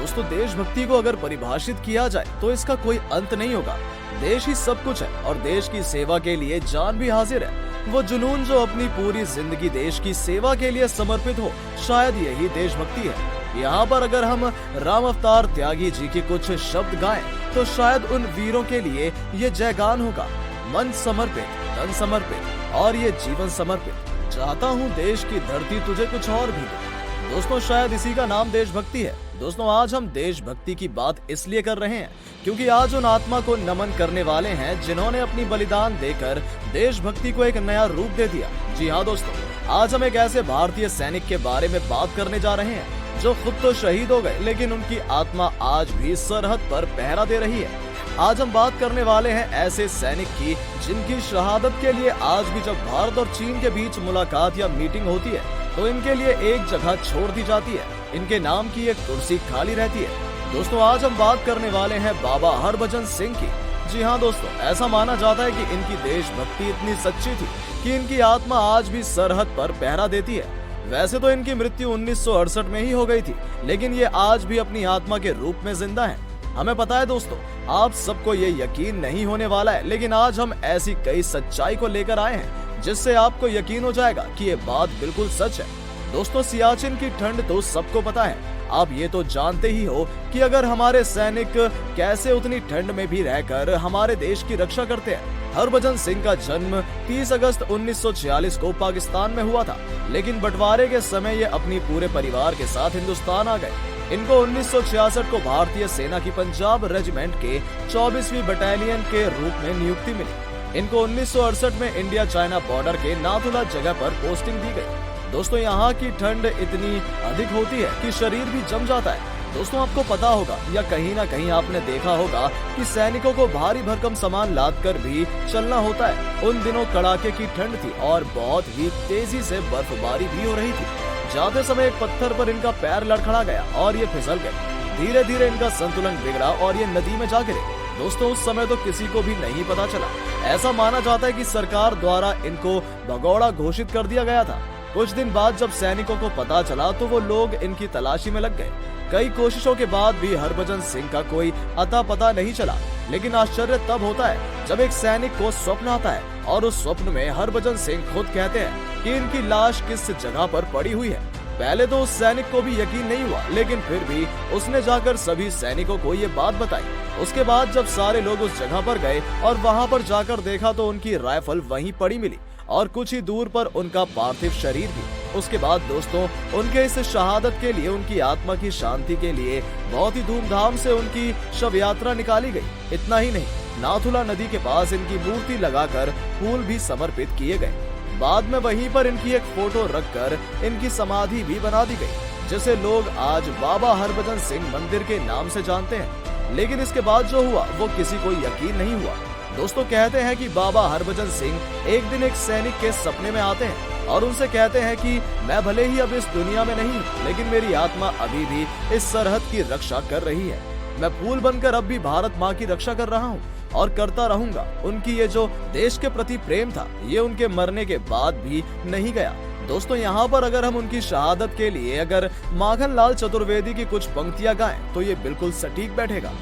दोस्तों देशभक्ति को अगर परिभाषित किया जाए तो इसका कोई अंत नहीं होगा। देश ही सब कुछ है और देश की सेवा के लिए जान भी हाजिर है। वो जुनून जो अपनी पूरी जिंदगी देश की सेवा के लिए समर्पित हो, शायद यही देशभक्ति है। यहाँ पर अगर हम राम अवतार त्यागी जी के कुछ शब्द गाएं तो शायद उन वीरों के लिए ये जयगान होगा। मन समर्पित, तन समर्पित और ये जीवन समर्पित, चाहता हूँ देश की धरती तुझे कुछ और भी दे। दोस्तों शायद इसी का नाम देशभक्ति है। दोस्तों आज हम देशभक्ति की बात इसलिए कर रहे हैं क्योंकि आज उन आत्मा को नमन करने वाले हैं जिन्होंने अपनी बलिदान देकर देशभक्ति को एक नया रूप दे दिया। जी हाँ दोस्तों, आज हम एक ऐसे भारतीय सैनिक के बारे में बात करने जा रहे हैं जो खुद तो शहीद हो गए लेकिन उनकी आत्मा आज भी सरहद पर पहरा दे रही है। आज हम बात करने वाले हैं ऐसे सैनिक की जिनकी शहादत के लिए आज भी जब भारत और चीन के बीच मुलाकात या मीटिंग होती है तो इनके लिए एक जगह छोड़ दी जाती है, इनके नाम की एक कुर्सी खाली रहती है। दोस्तों आज हम बात करने वाले हैं बाबा हरभजन सिंह की। जी हाँ दोस्तों, ऐसा माना जाता है कि इनकी देशभक्ति इतनी सच्ची थी कि इनकी आत्मा आज भी सरहद पर पहरा देती है। वैसे तो इनकी मृत्यु 1968 में ही हो गई थी, लेकिन ये आज भी अपनी आत्मा के रूप में जिंदा है। हमें पता है दोस्तों, आप सबको ये यकीन नहीं होने वाला है, लेकिन आज हम ऐसी कई सच्चाई को लेकर आए हैं जिससे आपको यकीन हो जाएगा कि ये बात बिल्कुल सच है। दोस्तों सियाचिन की ठंड तो सबको पता है। आप ये तो जानते ही हो कि अगर हमारे सैनिक कैसे उतनी ठंड में भी रहकर हमारे देश की रक्षा करते हैं। हरभजन सिंह का जन्म 30 अगस्त 1946 को पाकिस्तान में हुआ था, लेकिन बंटवारे के समय ये अपनी पूरे परिवार के साथ हिंदुस्तान आ गए। इनको 1966 को भारतीय सेना की पंजाब रेजिमेंट के 24वीं बटालियन के रूप में नियुक्ति मिली। इनको 1968 में इंडिया चाइना बॉर्डर के नाथुला जगह पर पोस्टिंग दी गई। दोस्तों यहाँ की ठंड इतनी अधिक होती है कि शरीर भी जम जाता है। दोस्तों आपको पता होगा या कहीं ना कहीं आपने देखा होगा कि सैनिकों को भारी भरकम सामान लाद कर भी चलना होता है। उन दिनों कड़ाके की ठंड थी और बहुत ही तेजी से बर्फबारी भी हो रही थी। जाते समय एक पत्थर पर इनका पैर लड़खड़ा गया और ये फिसल गए। धीरे धीरे इनका संतुलन बिगड़ा और ये नदी में जा गिरे। दोस्तों उस समय तो किसी को भी नहीं पता चला। ऐसा माना जाता है कि सरकार द्वारा इनको भगौड़ा घोषित कर दिया गया था। कुछ दिन बाद जब सैनिकों को पता चला तो वो लोग इनकी तलाशी में लग गए। कई कोशिशों के बाद भी हरभजन सिंह का कोई अता पता नहीं चला। लेकिन आश्चर्य तब होता है जब एक सैनिक को स्वप्न आता है और उस स्वप्न में हरभजन सिंह खुद कहते हैं कि इनकी लाश किस जगह पर पड़ी हुई है। पहले तो उस सैनिक को भी यकीन नहीं हुआ, लेकिन फिर भी उसने जाकर सभी सैनिकों को ये बात बताई। उसके बाद जब सारे लोग उस जगह पर गए और वहां पर जाकर देखा तो उनकी राइफल वहीं पड़ी मिली और कुछ ही दूर पर उनका पार्थिव शरीर भी। उसके बाद दोस्तों उनके इस शहादत के लिए, उनकी आत्मा की शांति के लिए बहुत ही धूमधाम से उनकी शव यात्रा निकाली गई। इतना ही नहीं, नाथुला नदी के पास इनकी मूर्ति लगाकर फूल भी समर्पित किए गए। बाद में वहीं पर इनकी एक फोटो रखकर इनकी समाधि भी बना दी गई, जिसे लोग आज बाबा हरभजन सिंह मंदिर के नाम से जानते हैं। लेकिन इसके बाद जो हुआ वो किसी को यकीन नहीं हुआ। दोस्तों कहते हैं कि बाबा हरभजन सिंह एक दिन एक सैनिक के सपने में आते हैं और उनसे कहते हैं कि मैं भले ही अब इस दुनिया में नहीं, लेकिन मेरी आत्मा अभी भी इस सरहद की रक्षा कर रही है। मैं फूल बनकर अब भी भारत माँ की रक्षा कर रहा हूँ और करता रहूंगा। उनकी ये जो देश के प्रति प्रेम था, ये उनके मरने के बाद भी नहीं गया। दोस्तों यहाँ पर अगर हम उनकी शहादत के लिए अगर माखन लाल चतुर्वेदी की कुछ पंक्तियां गाएं तो ये बिल्कुल सटीक बैठेगा।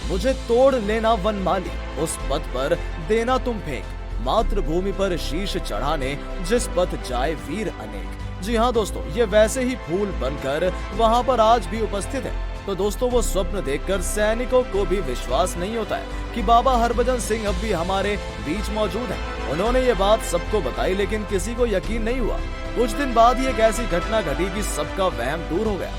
मुझे तोड़ लेना वनमाली, उस पथ पर देना तुम फेंक, मातृभूमि पर शीश चढ़ाने जिस पथ जाए वीर अनेक। जी हाँ दोस्तों, ये वैसे ही फूल बनकर वहाँ पर आज भी उपस्थित है। तो दोस्तों वो स्वप्न देखकर सैनिकों को भी विश्वास नहीं होता है कि बाबा हरभजन सिंह अब भी हमारे बीच मौजूद हैं। उन्होंने ये बात सबको बताई, लेकिन किसी को यकीन नहीं हुआ। कुछ दिन बाद ही एक ऐसी घटना घटी कि सबका वहम दूर हो गया।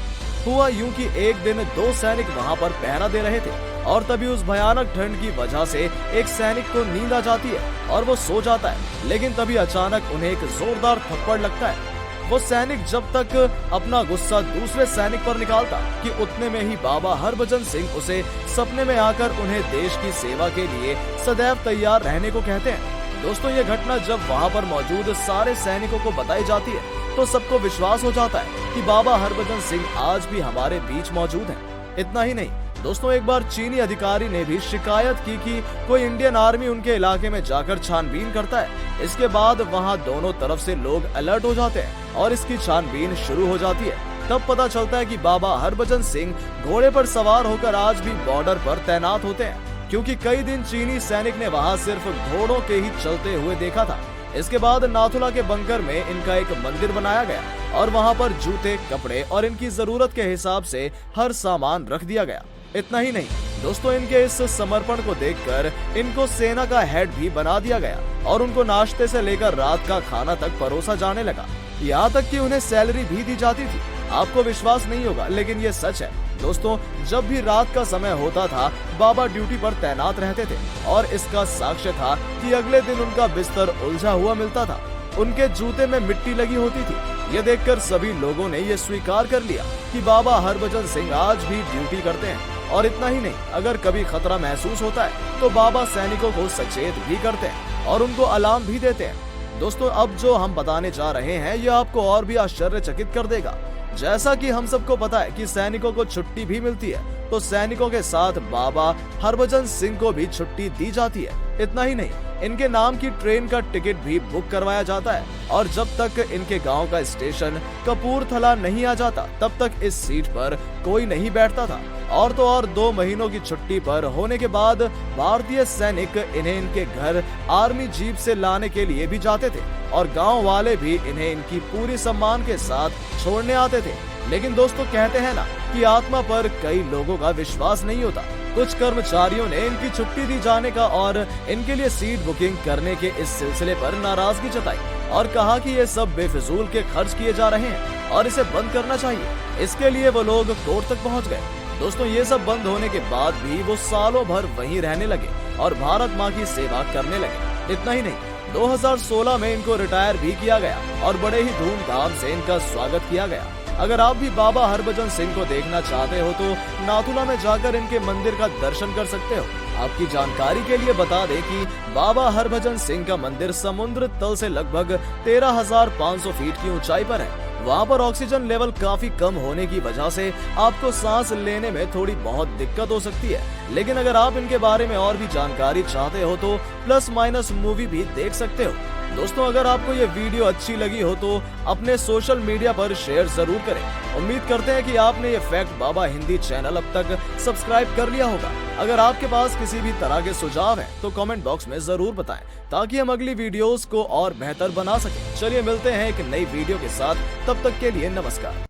हुआ यूं कि एक दिन दो सैनिक वहां पर पहरा दे रहे थे और तभी उस भयानक ठंड की वजह से एक सैनिक को नींद आ जाती है और वो सो जाता है। लेकिन तभी अचानक उन्हें एक जोरदार थप्पड़ लगता है। वो सैनिक जब तक अपना गुस्सा दूसरे सैनिक पर निकालता कि उतने में ही बाबा हरभजन सिंह उसे सपने में आकर उन्हें देश की सेवा के लिए सदैव तैयार रहने को कहते हैं। दोस्तों ये घटना जब वहाँ पर मौजूद सारे सैनिकों को बताई जाती है तो सबको विश्वास हो जाता है कि बाबा हरभजन सिंह आज भी हमारे बीच मौजूद हैं। इतना ही नहीं दोस्तों, एक बार चीनी अधिकारी ने भी शिकायत की कि कोई इंडियन आर्मी उनके इलाके में जाकर छानबीन करता है। इसके बाद वहां दोनों तरफ से लोग अलर्ट हो जाते हैं और इसकी छानबीन शुरू हो जाती है। तब पता चलता है कि बाबा हरभजन सिंह घोड़े पर सवार होकर आज भी बॉर्डर पर तैनात होते हैं, क्योंकि कई दिन चीनी सैनिक ने वहां सिर्फ घोड़ों के ही चलते हुए देखा था। इसके बाद नाथुला के बंकर में इनका एक मंदिर बनाया गया और वहां पर जूते, कपड़े और इनकी जरूरत के हिसाब से हर सामान रख दिया गया। इतना ही नहीं दोस्तों, इनके इस समर्पण को देखकर इनको सेना का हेड भी बना दिया गया और उनको नाश्ते से लेकर रात का खाना तक परोसा जाने लगा। यहाँ तक कि उन्हें सैलरी भी दी जाती थी। आपको विश्वास नहीं होगा, लेकिन ये सच है दोस्तों। जब भी रात का समय होता था, बाबा ड्यूटी पर तैनात रहते थे और इसका साक्ष्य था कि अगले दिन उनका बिस्तर उलझा हुआ मिलता था, उनके जूते में मिट्टी लगी होती थी। ये देखकर सभी लोगों ने ये स्वीकार कर लिया कि बाबा हरभजन सिंह आज भी ड्यूटी करते हैं। और इतना ही नहीं, अगर कभी खतरा महसूस होता है तो बाबा सैनिकों को सचेत भी करते हैं और उनको अलार्म भी देते हैं। दोस्तों, अब जो हम बताने जा रहे हैं ये आपको और भी आश्चर्यचकित कर देगा। जैसा कि हम सबको पता है कि सैनिकों को छुट्टी भी मिलती है, तो सैनिकों के साथ बाबा हरभजन सिंह को भी छुट्टी दी जाती है। इतना ही नहीं, इनके नाम की ट्रेन का टिकट भी बुक करवाया जाता है और जब तक इनके गांव का स्टेशन कपूरथला नहीं आ जाता तब तक इस सीट पर कोई नहीं बैठता था। और तो और 2 महीनों की छुट्टी पर होने के बाद भारतीय सैनिक इन्हें इनके घर आर्मी जीप से लाने के लिए भी जाते थे और गांव वाले भी इन्हें इनकी पूरी सम्मान के साथ छोड़ने आते थे। लेकिन दोस्तों, कहते हैं ना कि आत्मा पर कई लोगों का विश्वास नहीं होता। कुछ कर्मचारियों ने इनकी छुट्टी दी जाने का और इनके लिए सीट बुकिंग करने के इस सिलसिले पर नाराजगी जताई और कहा कि ये सब बेफिजूल के खर्च किए जा रहे हैं और इसे बंद करना चाहिए। इसके लिए वो लोग कोर्ट तक पहुंच गए। दोस्तों, ये सब बंद होने के बाद भी वो सालों भर वहीं रहने लगे और भारत माँ की सेवा करने लगे। इतना ही नहीं, 2016 में इनको रिटायर भी किया गया और बड़े ही धूमधाम से इनका स्वागत किया गया। अगर आप भी बाबा हरभजन सिंह को देखना चाहते हो तो नाथुला में जाकर इनके मंदिर का दर्शन कर सकते हो। आपकी जानकारी के लिए बता दें कि बाबा हरभजन सिंह का मंदिर समुद्र तल से लगभग 13,500 फीट की ऊंचाई पर है। वहाँ पर ऑक्सीजन लेवल काफी कम होने की वजह से आपको सांस लेने में थोड़ी बहुत दिक्कत हो सकती है। लेकिन अगर आप इनके बारे में और भी जानकारी चाहते हो तो प्लस माइनस मूवी भी देख सकते हो। दोस्तों, अगर आपको ये वीडियो अच्छी लगी हो तो अपने सोशल मीडिया पर शेयर जरूर करें। उम्मीद करते हैं कि आपने ये फैक्ट बाबा हिंदी चैनल अब तक सब्सक्राइब कर लिया होगा। अगर आपके पास किसी भी तरह के सुझाव हैं तो कमेंट बॉक्स में जरूर बताएं ताकि हम अगली वीडियोस को और बेहतर बना सकें। चलिए मिलते हैं एक नई वीडियो के साथ, तब तक के लिए नमस्कार।